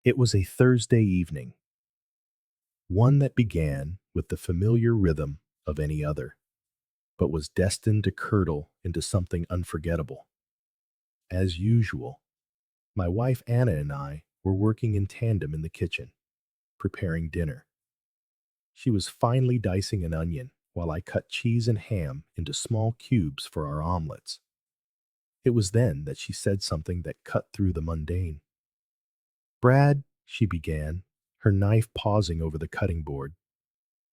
It was a Thursday evening, one that began with the familiar rhythm of any other, but was destined to curdle into something unforgettable. As usual, my wife Anna and I were working in tandem in the kitchen, preparing dinner. She was finely dicing an onion while I cut cheese and ham into small cubes for our omelets. It was then that she said something that cut through the mundane. "Brad," she began, her knife pausing over the cutting board,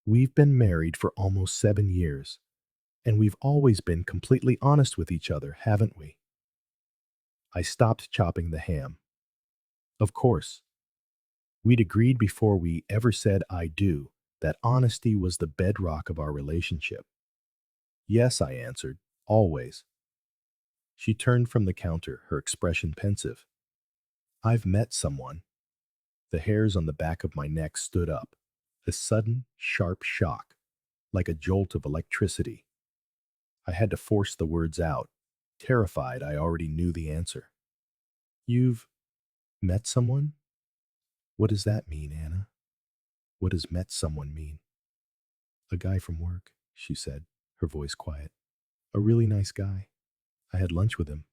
"we've been married for almost 7 years, and we've always been completely honest with each other, haven't we?" I stopped chopping the ham. Of course, we'd agreed before we ever said "I do" that honesty was the bedrock of our relationship. "Yes," I answered, "always." She turned from the counter, her expression pensive. "I've met someone." The hairs on the back of my neck stood up, a sudden, sharp shock, like a jolt of electricity. I had to force the words out, terrified I already knew the answer. "You've met someone? What does that mean, Anna? What does met someone mean?" "A guy from work," she said, her voice quiet. "A really nice guy. I had lunch with him."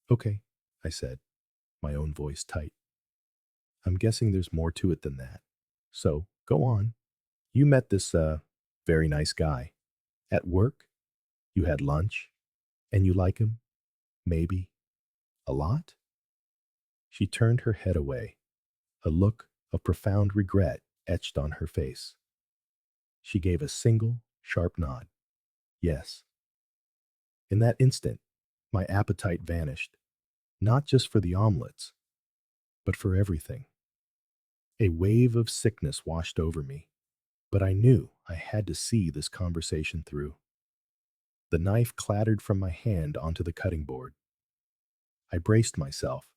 "Okay," I said, my own voice tight. "I'm guessing there's more to it than that. So, go on. You met this, very nice guy. At work? You had lunch? And you like him? Maybe. A lot?" She turned her head away, a look of profound regret etched on her face. She gave a single, sharp nod. "Yes." In that instant, my appetite vanished, not just for the omelets, but for everything. A wave of sickness washed over me, but I knew I had to see this conversation through. The knife clattered from my hand onto the cutting board. I braced myself,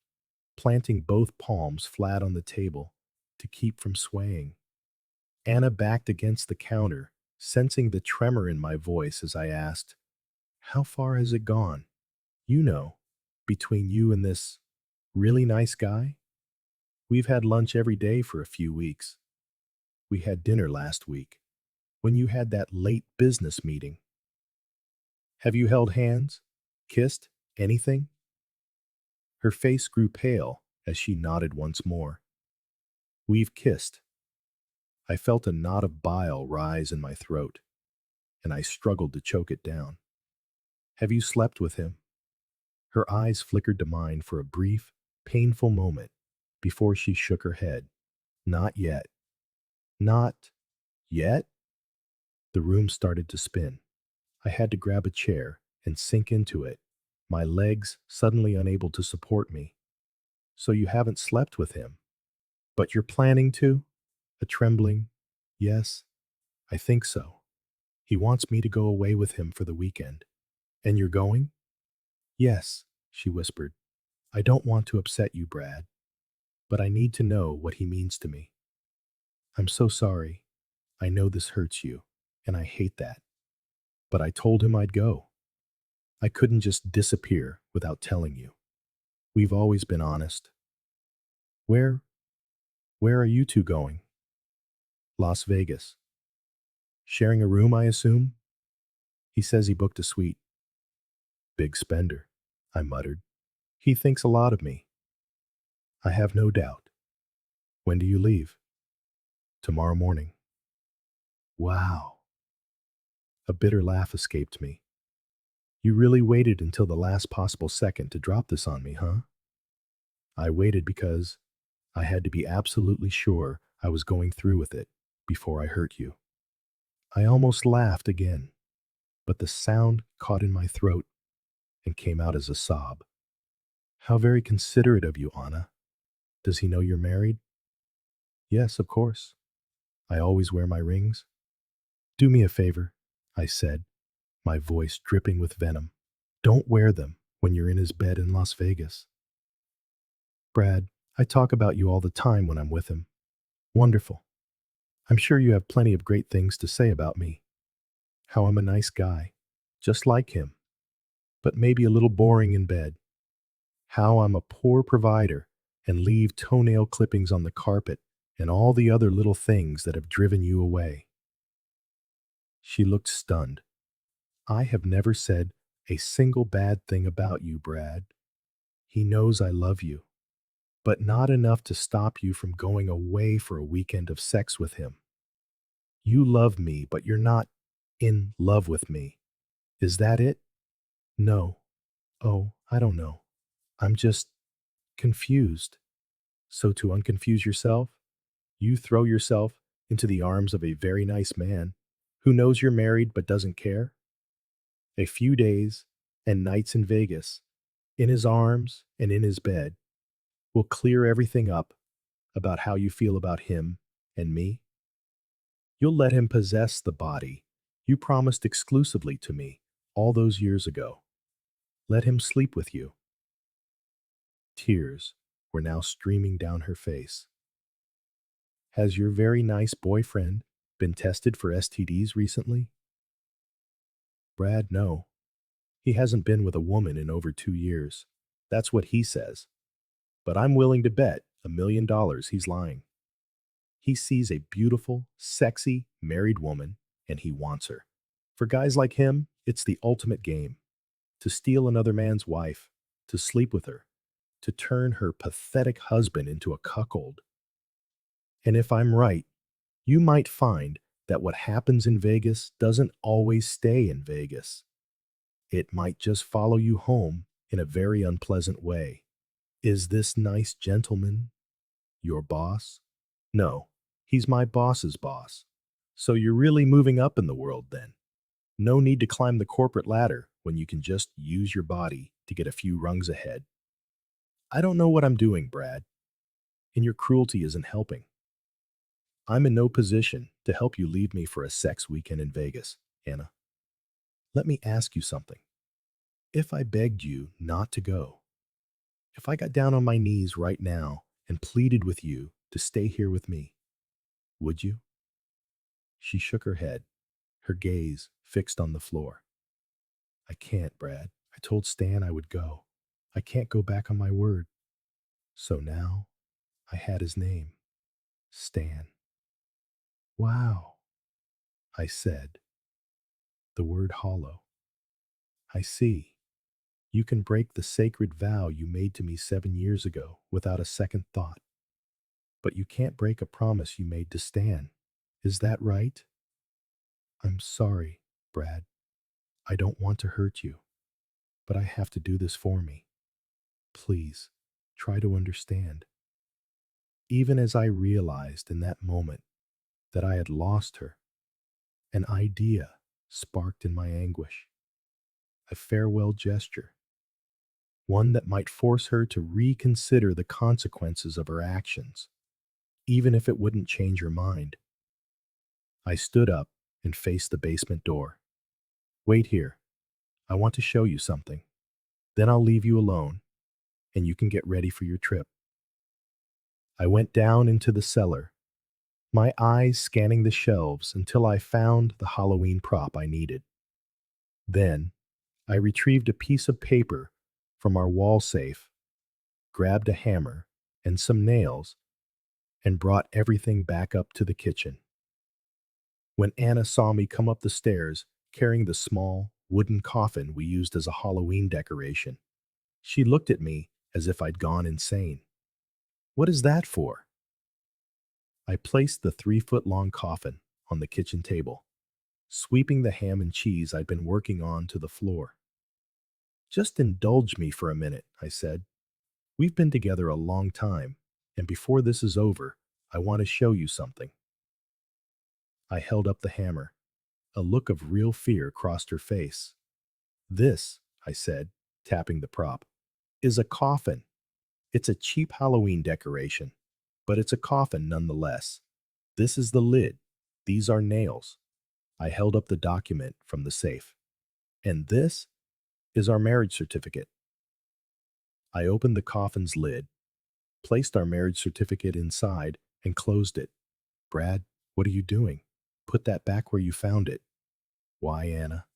planting both palms flat on the table to keep from swaying. Anna backed against the counter, sensing the tremor in my voice as I asked, "How far has it gone? You know, between you and this really nice guy? We've had lunch every day for a few weeks. We had dinner last week, when you had that late business meeting. Have you held hands? Kissed? Anything?" Her face grew pale as she nodded once more. "We've kissed." I felt a knot of bile rise in my throat, and I struggled to choke it down. "Have you slept with him?" Her eyes flickered to mine for a brief, painful moment before she shook her head. "Not yet." "Not yet?" The room started to spin. I had to grab a chair and sink into it, my legs suddenly unable to support me. "So you haven't slept with him? But you're planning to?" A trembling, "Yes, I think so. He wants me to go away with him for the weekend." "And you're going?" "Yes," she whispered. "I don't want to upset you, Brad, but I need to know what he means to me." "I'm so sorry. I know this hurts you, and I hate that. But I told him I'd go. I couldn't just disappear without telling you. We've always been honest." "Where, where are you two going?" "Las Vegas." "Sharing a room, I assume?" "He says he booked a suite." "Big spender," I muttered. "He thinks a lot of me." "I have no doubt. When do you leave?" "Tomorrow morning." "Wow." A bitter laugh escaped me. "You really waited until the last possible second to drop this on me, huh?" "I waited because I had to be absolutely sure I was going through with it before I hurt you." I almost laughed again, but the sound caught in my throat and came out as a sob. "How very considerate of you, Anna. Does he know you're married?" "Yes, of course. I always wear my rings." "Do me a favor," I said, my voice dripping with venom. "Don't wear them when you're in his bed in Las Vegas." "Brad, I talk about you all the time when I'm with him. Wonderful. I'm sure you have plenty of great things to say about me. How I'm a nice guy, just like him, but maybe a little boring in bed. How I'm a poor provider and leave toenail clippings on the carpet and all the other little things that have driven you away. She looked stunned. I have never said a single bad thing about you, Brad. He knows I love you, but not enough to stop you from going away for a weekend of sex with him. You love me, but you're not in love with me. Is that it? No. Oh, I don't know. I'm just confused. So to unconfuse yourself, you throw yourself into the arms of a very nice man who knows you're married but doesn't care? A few days and nights in Vegas, in his arms and in his bed, will clear everything up about how you feel about him and me. You'll let him possess the body you promised exclusively to me all those years ago. Let him sleep with you. Tears were now streaming down her face. Has your very nice boyfriend been tested for STDs recently? Brad, no. He hasn't been with a woman in over 2 years. That's what he says. But I'm willing to bet $1 million he's lying. He sees a beautiful, sexy, married woman, and he wants her. For guys like him, it's the ultimate game. To steal another man's wife, to sleep with her, to turn her pathetic husband into a cuckold. And if I'm right, you might find that what happens in Vegas doesn't always stay in Vegas. It might just follow you home in a very unpleasant way. Is this nice gentleman your boss? No, he's my boss's boss. So you're really moving up in the world then. No need to climb the corporate ladder when you can just use your body to get a few rungs ahead. I don't know what I'm doing, Brad, and your cruelty isn't helping. I'm in no position to help you leave me for a sex weekend in Vegas, Anna. Let me ask you something. If I begged you not to go, if I got down on my knees right now and pleaded with you to stay here with me, would you? She shook her head, her gaze fixed on the floor. I can't, Brad. I told Stan I would go. I can't go back on my word. So now I had his name, Stan. Wow, I said, the word hollow. I see. You can break the sacred vow you made to me 7 years ago without a second thought. But you can't break a promise you made to Stan. Is that right? I'm sorry, Brad. I don't want to hurt you, but I have to do this for me. Please, try to understand. Even as I realized in that moment that I had lost her, an idea sparked in my anguish. A farewell gesture, one that might force her to reconsider the consequences of her actions, even if it wouldn't change her mind. I stood up and faced the basement door. Wait here. I want to show you something. Then I'll leave you alone, and you can get ready for your trip. I went down into the cellar, my eyes scanning the shelves until I found the Halloween prop I needed. Then, I retrieved a piece of paper from our wall safe, grabbed a hammer and some nails, and brought everything back up to the kitchen. When Anna saw me come up the stairs carrying the small, wooden coffin we used as a Halloween decoration, she looked at me as if I'd gone insane. What is that for? I placed the 3-foot-long coffin on the kitchen table, sweeping the ham and cheese I'd been working on to the floor. Just indulge me for a minute, I said. We've been together a long time, and before this is over, I want to show you something. I held up the hammer. A look of real fear crossed her face. This, I said, tapping the prop, is a coffin. It's a cheap Halloween decoration, but it's a coffin nonetheless. This is the lid. These are nails. I held up the document from the safe. And this is our marriage certificate. I opened the coffin's lid, placed our marriage certificate inside, and closed it. Brad, what are you doing? Put that back where you found it. Why, Anna?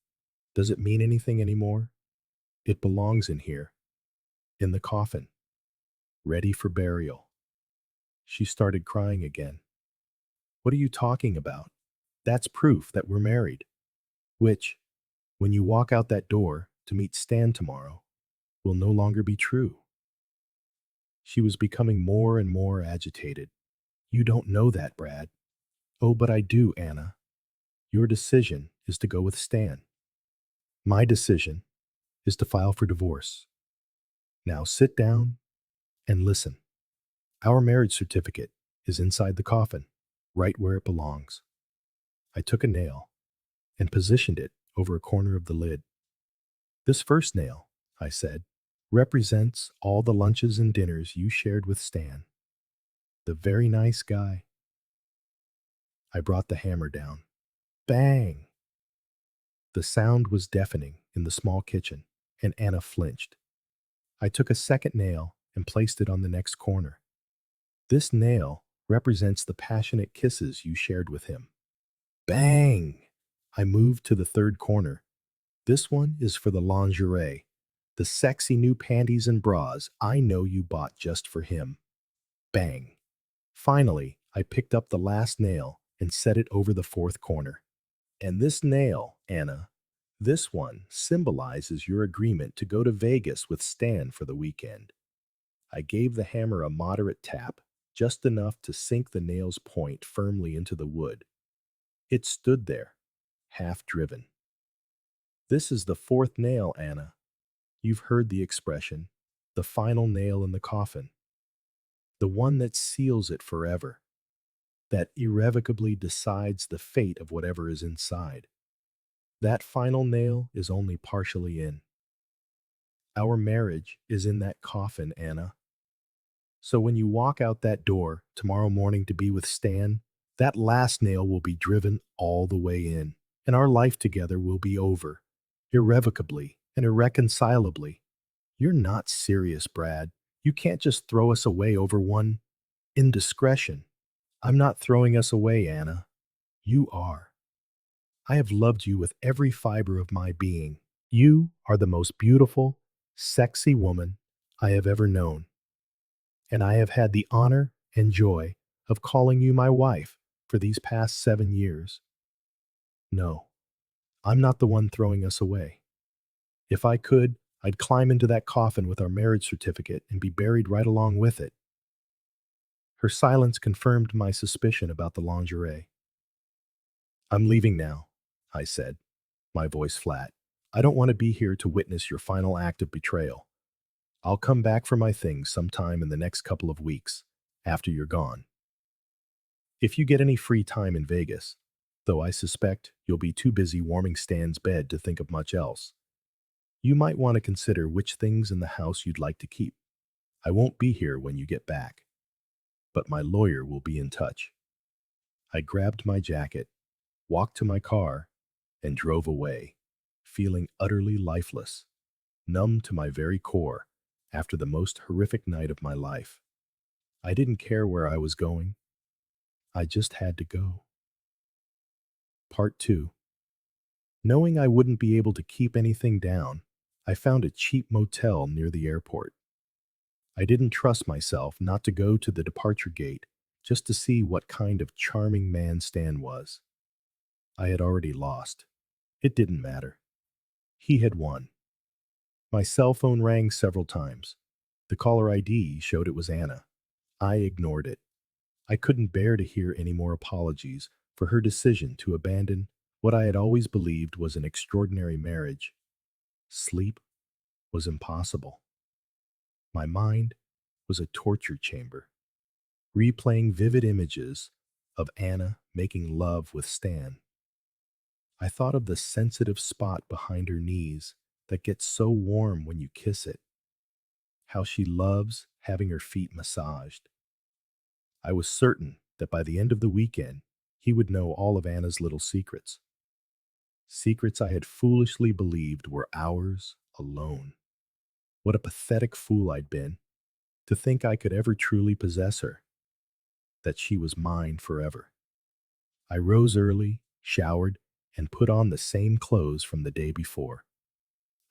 Does it mean anything anymore? It belongs in here, in the coffin. ready for burial. She started crying again. What are you talking about? That's proof that we're married. Which, when you walk out that door to meet Stan tomorrow, will no longer be true. She was becoming more and more agitated. You don't know that, Brad. Oh, but I do, Anna. Your decision is to go with Stan. My decision is to file for divorce. Now sit down and listen. Our marriage certificate is inside the coffin, right where it belongs. I took a nail and positioned it over a corner of the lid. This first nail, I said, represents all the lunches and dinners you shared with Stan. The very nice guy. I brought the hammer down. Bang! The sound was deafening in the small kitchen, and Anna flinched. I took a second nail and placed it on the next corner. This nail represents the passionate kisses you shared with him. Bang! I moved to the third corner. This one is for the lingerie, the sexy new panties and bras I know you bought just for him. Bang! Finally, I picked up the last nail and set it over the fourth corner. And this nail, Anna, this one symbolizes your agreement to go to Vegas with Stan for the weekend. I gave the hammer a moderate tap, just enough to sink the nail's point firmly into the wood. It stood there, half driven. This is the fourth nail, Anna. You've heard the expression, the final nail in the coffin. The one that seals it forever, that irrevocably decides the fate of whatever is inside. That final nail is only partially in. Our marriage is in that coffin, Anna. So when you walk out that door tomorrow morning to be with Stan, that last nail will be driven all the way in, and our life together will be over, irrevocably and irreconcilably. You're not serious, Brad. You can't just throw us away over one indiscretion. I'm not throwing us away, Anna. You are. I have loved you with every fiber of my being. You are the most beautiful, sexy woman I have ever known. And I have had the honor and joy of calling you my wife for these past 7 years. No, I'm not the one throwing us away. If I could, I'd climb into that coffin with our marriage certificate and be buried right along with it. Her silence confirmed my suspicion about the lingerie. I'm leaving now, I said, my voice flat. I don't want to be here to witness your final act of betrayal. I'll come back for my things sometime in the next couple of weeks, after you're gone. If you get any free time in Vegas, though I suspect you'll be too busy warming Stan's bed to think of much else, you might want to consider which things in the house you'd like to keep. I won't be here when you get back, but my lawyer will be in touch. I grabbed my jacket, walked to my car, and drove away, feeling utterly lifeless, numb to my very core after the most horrific night of my life. I didn't care where I was going. I just had to go. Part 2. Knowing I wouldn't be able to keep anything down, I found a cheap motel near the airport. I didn't trust myself not to go to the departure gate just to see what kind of charming man Stan was. I had already lost. It didn't matter. He had won. My cell phone rang several times. The caller ID showed it was Anna. I ignored it. I couldn't bear to hear any more apologies for her decision to abandon what I had always believed was an extraordinary marriage. Sleep was impossible. My mind was a torture chamber, replaying vivid images of Anna making love with Stan. I thought of the sensitive spot behind her knees that gets so warm when you kiss it, how she loves having her feet massaged. I was certain that by the end of the weekend, he would know all of Anna's little secrets. Secrets I had foolishly believed were ours alone. What a pathetic fool I'd been to think I could ever truly possess her, that she was mine forever. I rose early, showered, and put on the same clothes from the day before.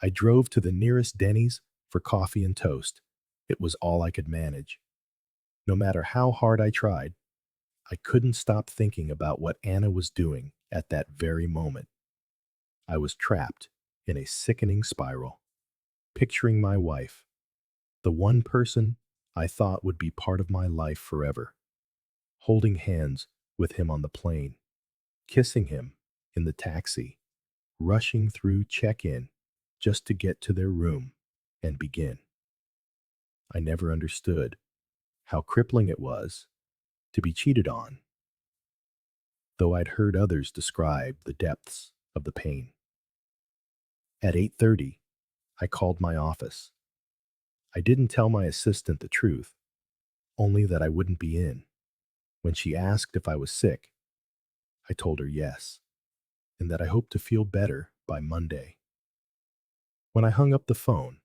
I drove to the nearest Denny's for coffee and toast. It was all I could manage. No matter how hard I tried, I couldn't stop thinking about what Anna was doing at that very moment. I was trapped in a sickening spiral, picturing my wife, the one person I thought would be part of my life forever, holding hands with him on the plane, kissing him in the taxi, rushing through check-in just to get to their room and begin. I never understood how crippling it was to be cheated on, though I'd heard others describe the depths of the pain. At 8:30, I called my office. I didn't tell my assistant the truth, only that I wouldn't be in. When she asked if I was sick, I told her yes, and that I hoped to feel better by Monday. When I hung up the phone,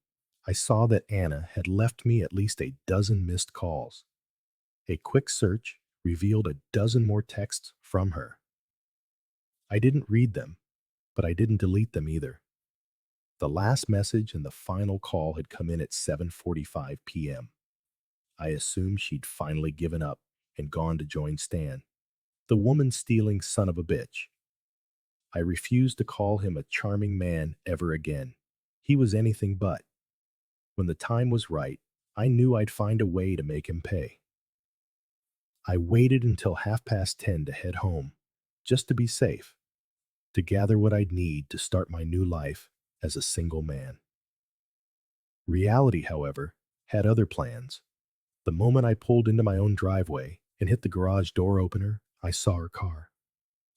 I saw that Anna had left me at least a dozen missed calls. A quick search revealed a dozen more texts from her. I didn't read them, but I didn't delete them either. The last message and the final call had come in at 7:45 p.m. I assumed she'd finally given up and gone to join Stan, the woman-stealing son of a bitch. I refused to call him a charming man ever again. He was anything but. When the time was right, I knew I'd find a way to make him pay. I waited until 10:30 to head home, just to be safe, to gather what I'd need to start my new life as a single man. Reality, however, had other plans. The moment I pulled into my own driveway and hit the garage door opener, I saw her car.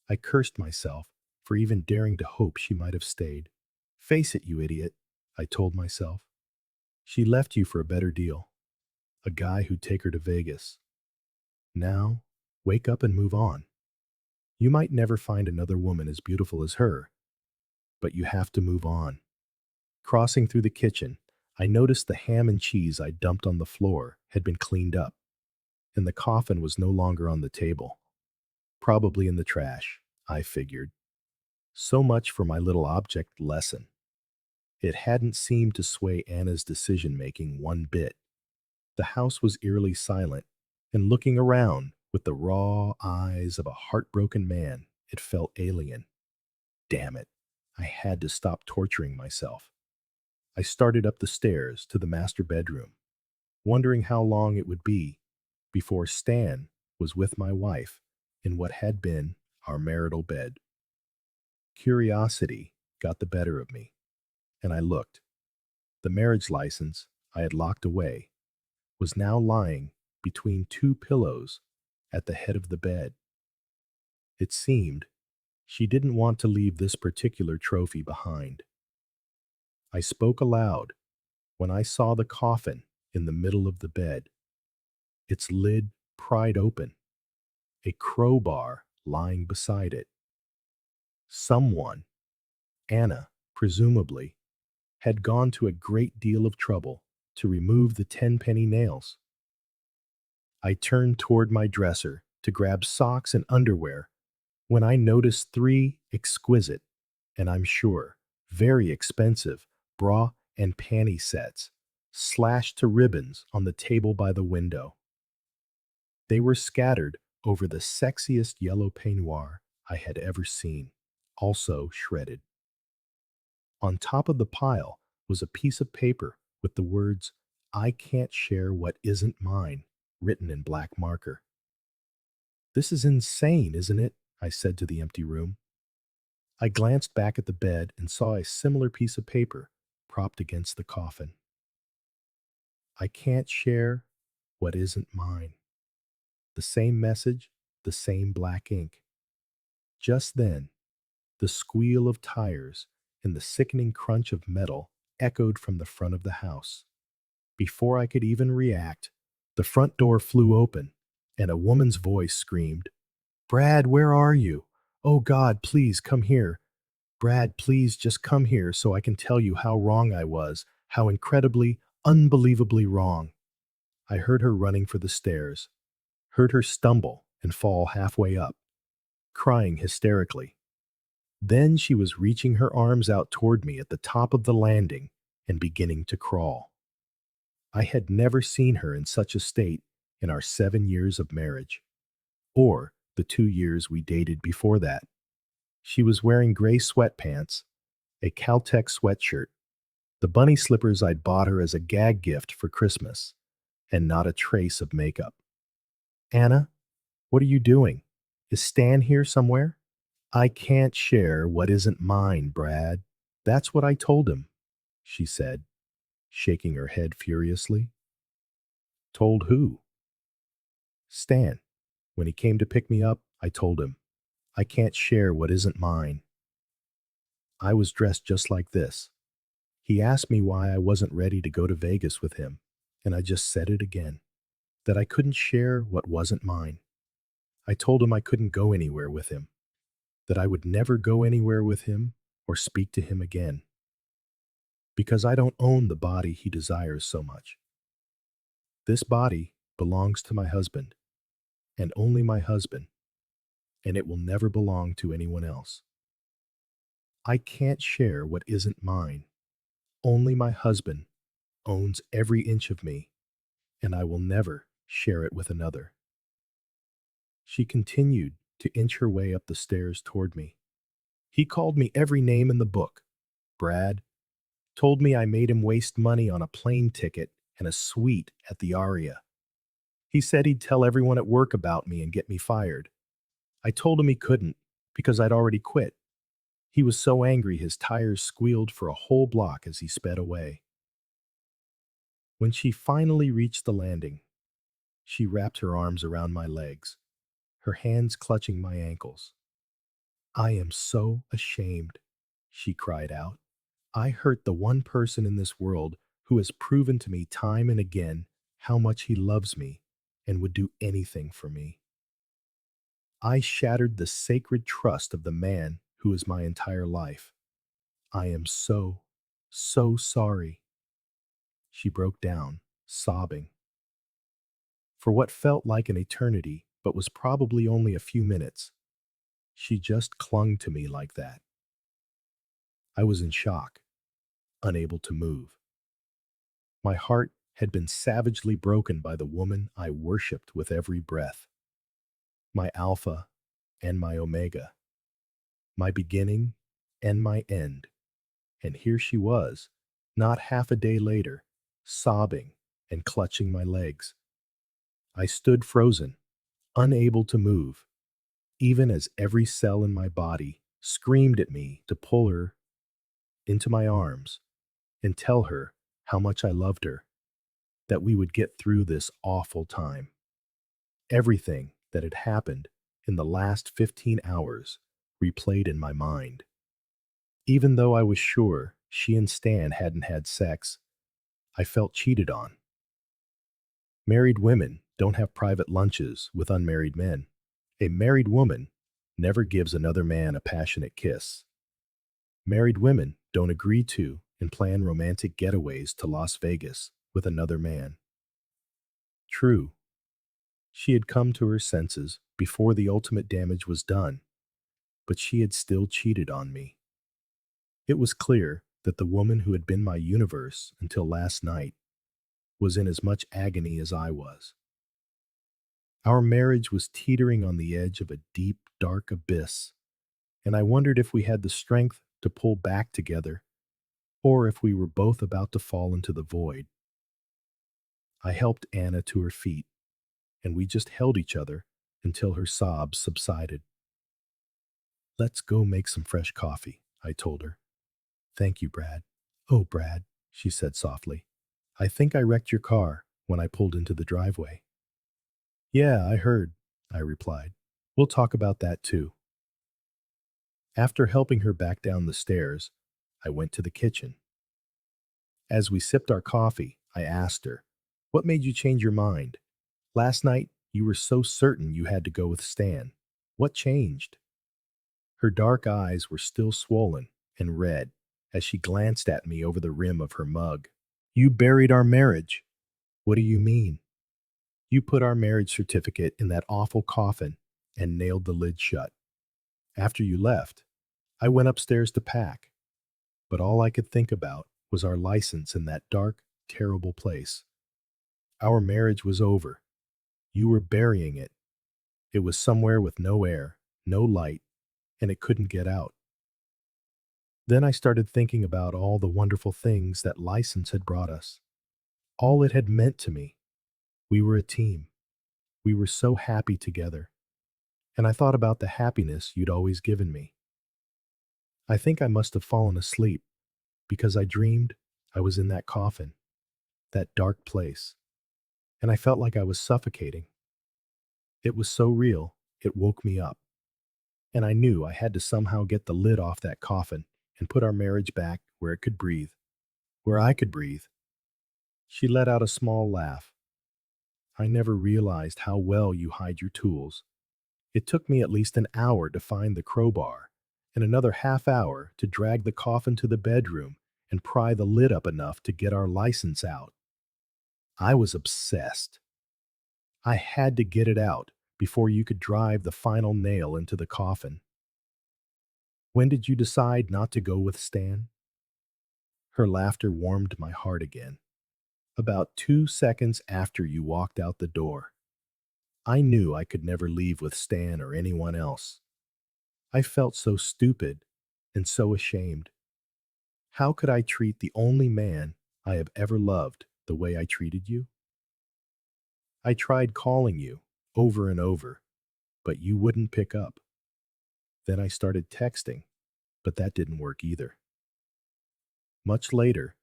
I cursed myself for even daring to hope she might have stayed. Face it, you idiot, I told myself. She left you for a better deal, a guy who'd take her to Vegas. Now, wake up and move on. You might never find another woman as beautiful as her, but you have to move on. Crossing through the kitchen, I noticed the ham and cheese I dumped on the floor had been cleaned up, and the coffin was no longer on the table. Probably in the trash, I figured. So much for my little object lesson. It hadn't seemed to sway Anna's decision-making one bit. The house was eerily silent, and looking around with the raw eyes of a heartbroken man, it felt alien. Damn it, I had to stop torturing myself. I started up the stairs to the master bedroom, wondering how long it would be before Stan was with my wife in what had been our marital bed. Curiosity got the better of me, and I looked. The marriage license I had locked away was now lying between two pillows at the head of the bed. It seemed she didn't want to leave this particular trophy behind. I spoke aloud when I saw the coffin in the middle of the bed, its lid pried open, a crowbar lying beside it. Someone, Anna, presumably, had gone to a great deal of trouble to remove the 10-penny nails. I turned toward my dresser to grab socks and underwear when I noticed three exquisite, and I'm sure very expensive, bra and panty sets slashed to ribbons on the table by the window. They were scattered over the sexiest yellow peignoir I had ever seen, also shredded. On top of the pile was a piece of paper with the words, "I can't share what isn't mine," written in black marker. "This is insane, isn't it?" I said to the empty room. I glanced back at the bed and saw a similar piece of paper propped against the coffin. "I can't share what isn't mine." The same message, the same black ink. Just then, the squeal of tires and the sickening crunch of metal echoed from the front of the house. Before I could even react, the front door flew open, and a woman's voice screamed, "Brad, where are you? Oh God, please come here. Brad, please just come here so I can tell you how wrong I was, how incredibly, unbelievably wrong." I heard her running for the stairs, heard her stumble and fall halfway up, crying hysterically. Then she was reaching her arms out toward me at the top of the landing and beginning to crawl. I had never seen her in such a state in our 7 years of marriage, or the 2 years we dated before that. She was wearing gray sweatpants, a Caltech sweatshirt, the bunny slippers I'd bought her as a gag gift for Christmas, and not a trace of makeup. Anna, what are you doing? Is Stan here somewhere? I can't share what isn't mine, Brad. That's what I told him, she said, shaking her head furiously. Told who? Stan. When he came to pick me up, I told him, I can't share what isn't mine. I was dressed just like this. He asked me why I wasn't ready to go to Vegas with him, and I just said it again, that I couldn't share what wasn't mine. I told him I couldn't go anywhere with him, that I would never go anywhere with him or speak to him again, because I don't own the body he desires so much. This body belongs to my husband, and only my husband, and it will never belong to anyone else. I can't share what isn't mine. Only my husband owns every inch of me, and I will never share it with another. She continued to inch her way up the stairs toward me. He called me every name in the book. Brad told me I made him waste money on a plane ticket and a suite at the Aria. He said he'd tell everyone at work about me and get me fired. I told him he couldn't because I'd already quit. He was so angry his tires squealed for a whole block as he sped away. When she finally reached the landing, she wrapped her arms around my legs, her hands clutching my ankles. I am so ashamed, she cried out. I hurt the one person in this world who has proven to me time and again how much he loves me and would do anything for me. I shattered the sacred trust of the man who is my entire life. I am so, so sorry. She broke down, sobbing. For what felt like an eternity, but was probably only a few minutes, she just clung to me like that. I was in shock, unable to move. My heart had been savagely broken by the woman I worshipped with every breath. My Alpha and my Omega, my beginning and my end. And here she was, not half a day later, sobbing and clutching my legs. I stood frozen, unable to move, even as every cell in my body screamed at me to pull her into my arms and tell her how much I loved her, that we would get through this awful time. Everything that had happened in the last 15 hours replayed in my mind. Even though I was sure she and Stan hadn't had sex, I felt cheated on. Married women don't have private lunches with unmarried men. A married woman never gives another man a passionate kiss. Married women don't agree to and plan romantic getaways to Las Vegas with another man. True, she had come to her senses before the ultimate damage was done, but she had still cheated on me. It was clear that the woman who had been my universe until last night was in as much agony as I was. Our marriage was teetering on the edge of a deep, dark abyss, and I wondered if we had the strength to pull back together, or if we were both about to fall into the void. I helped Anna to her feet, and we just held each other until her sobs subsided. Let's go make some fresh coffee, I told her. Thank you, Brad. Oh, Brad, she said softly. I think I wrecked your car when I pulled into the driveway. Yeah, I heard, I replied. We'll talk about that too. After helping her back down the stairs, I went to the kitchen. As we sipped our coffee, I asked her, what made you change your mind? Last night, you were so certain you had to go with Stan. What changed? Her dark eyes were still swollen and red as she glanced at me over the rim of her mug. You buried our marriage. What do you mean? You put our marriage certificate in that awful coffin and nailed the lid shut. After you left, I went upstairs to pack, but all I could think about was our license in that dark, terrible place. Our marriage was over. You were burying it. It was somewhere with no air, no light, and it couldn't get out. Then I started thinking about all the wonderful things that license had brought us, all it had meant to me. We were a team. We were so happy together. And I thought about the happiness you'd always given me. I think I must have fallen asleep because I dreamed I was in that coffin, that dark place, and I felt like I was suffocating. It was so real, it woke me up. And I knew I had to somehow get the lid off that coffin and put our marriage back where it could breathe, where I could breathe. She let out a small laugh. I never realized how well you hide your tools. It took me at least an hour to find the crowbar, and another half hour to drag the coffin to the bedroom and pry the lid up enough to get our license out. I was obsessed. I had to get it out before you could drive the final nail into the coffin. When did you decide not to go with Stan? Her laughter warmed my heart again. About 2 seconds after you walked out the door. I knew I could never leave with Stan or anyone else. I felt so stupid and so ashamed. How could I treat the only man I have ever loved the way I treated you? I tried calling you over and over, but you wouldn't pick up. Then I started texting, but that didn't work either. Much later,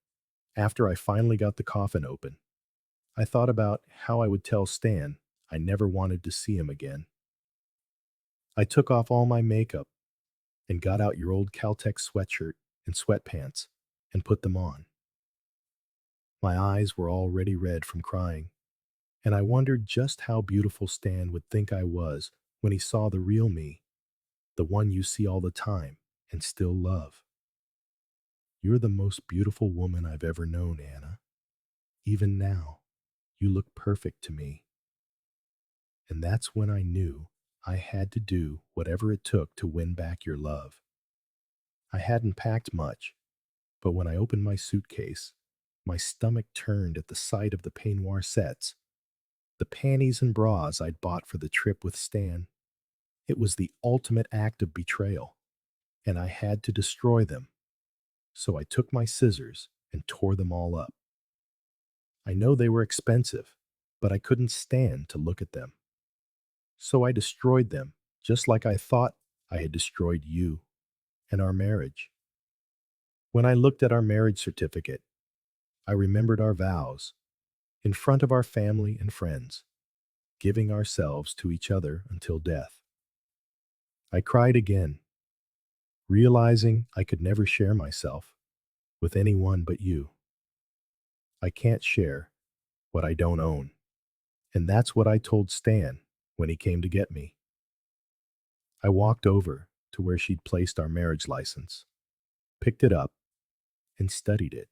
after I finally got the coffin open, I thought about how I would tell Stan I never wanted to see him again. I took off all my makeup and got out your old Caltech sweatshirt and sweatpants and put them on. My eyes were already red from crying, and I wondered just how beautiful Stan would think I was when he saw the real me, the one you see all the time and still love. You're the most beautiful woman I've ever known, Anna. Even now, you look perfect to me. And that's when I knew I had to do whatever it took to win back your love. I hadn't packed much, but when I opened my suitcase, my stomach turned at the sight of the peignoir sets, the panties and bras I'd bought for the trip with Stan. It was the ultimate act of betrayal, and I had to destroy them. So I took my scissors and tore them all up. I know they were expensive, but I couldn't stand to look at them. So I destroyed them, just like I thought I had destroyed you and our marriage. When I looked at our marriage certificate, I remembered our vows in front of our family and friends, giving ourselves to each other until death. I cried again, realizing I could never share myself with anyone but you. I can't share what I don't own. And that's what I told Stan when he came to get me. I walked over to where she'd placed our marriage license, picked it up, and studied it.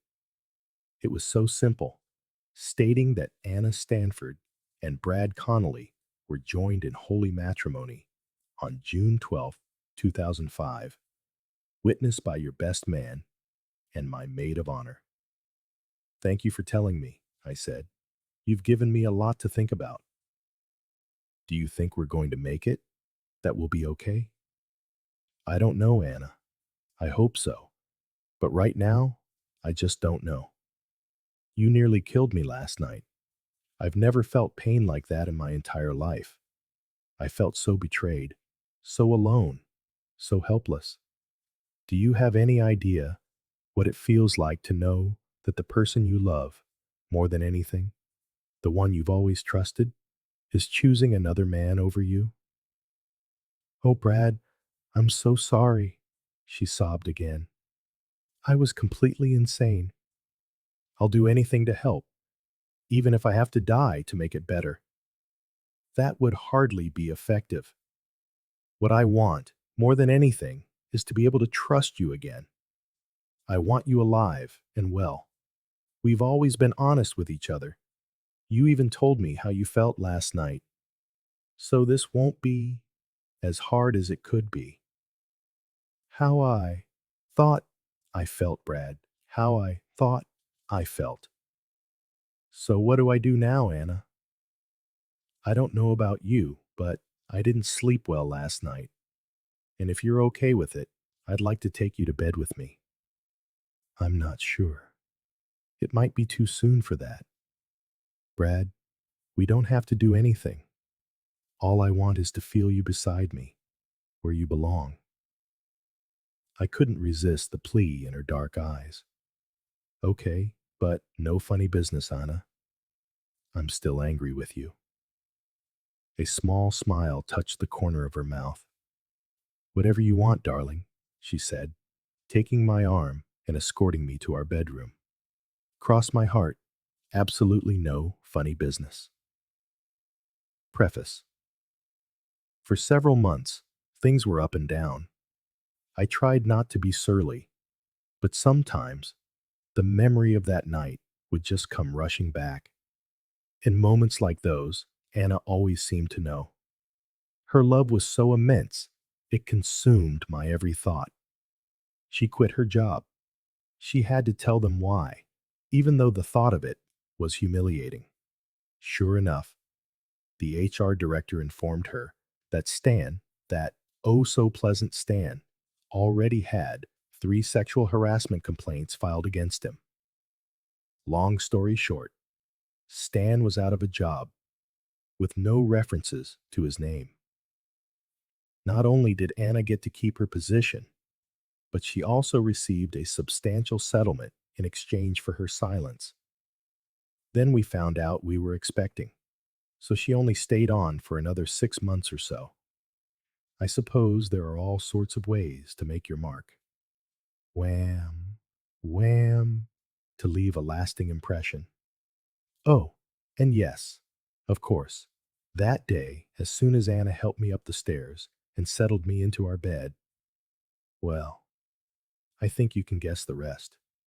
It was so simple, stating that Anna Stanford and Brad Connolly were joined in holy matrimony on June 12th, 2005, witnessed by your best man and my maid of honor. Thank you for telling me, I said. You've given me a lot to think about. Do you think we're going to make it? That will be okay? I don't know, Anna. I hope so. But right now, I just don't know. You nearly killed me last night. I've never felt pain like that in my entire life. I felt so betrayed, so alone, so helpless. Do you have any idea what it feels like to know that the person you love, more than anything, the one you've always trusted, is choosing another man over you? Oh, Brad, I'm so sorry, she sobbed again. I was completely insane. I'll do anything to help, even if I have to die to make it better. That would hardly be effective. What I want, more than anything, is to be able to trust you again. I want you alive and well. We've always been honest with each other. You even told me how you felt last night. So this won't be as hard as it could be. How I thought I felt, Brad. How I thought I felt. So what do I do now, Anna? I don't know about you, but I didn't sleep well last night. And if you're okay with it, I'd like to take you to bed with me. I'm not sure. It might be too soon for that. Brad, we don't have to do anything. All I want is to feel you beside me, where you belong. I couldn't resist the plea in her dark eyes. Okay, but no funny business, Anna. I'm still angry with you. A small smile touched the corner of her mouth. Whatever you want, darling, she said, taking my arm and escorting me to our bedroom. Cross my heart, absolutely no funny business. Preface. For several months, things were up and down. I tried not to be surly, but sometimes the memory of that night would just come rushing back. In moments like those, Anna always seemed to know. Her love was so immense, it consumed my every thought. She quit her job. She had to tell them why, even though the thought of it was humiliating. Sure enough, the HR director informed her that Stan, that oh so pleasant Stan, already had 3 sexual harassment complaints filed against him. Long story short, Stan was out of a job with no references to his name. Not only did Anna get to keep her position, but she also received a substantial settlement in exchange for her silence. Then we found out we were expecting, so she only stayed on for another 6 months or so. I suppose there are all sorts of ways to make your mark. Wham, wham, to leave a lasting impression. Oh, and yes, of course, that day, as soon as Anna helped me up the stairs and settled me into our bed, well, I think you can guess the rest.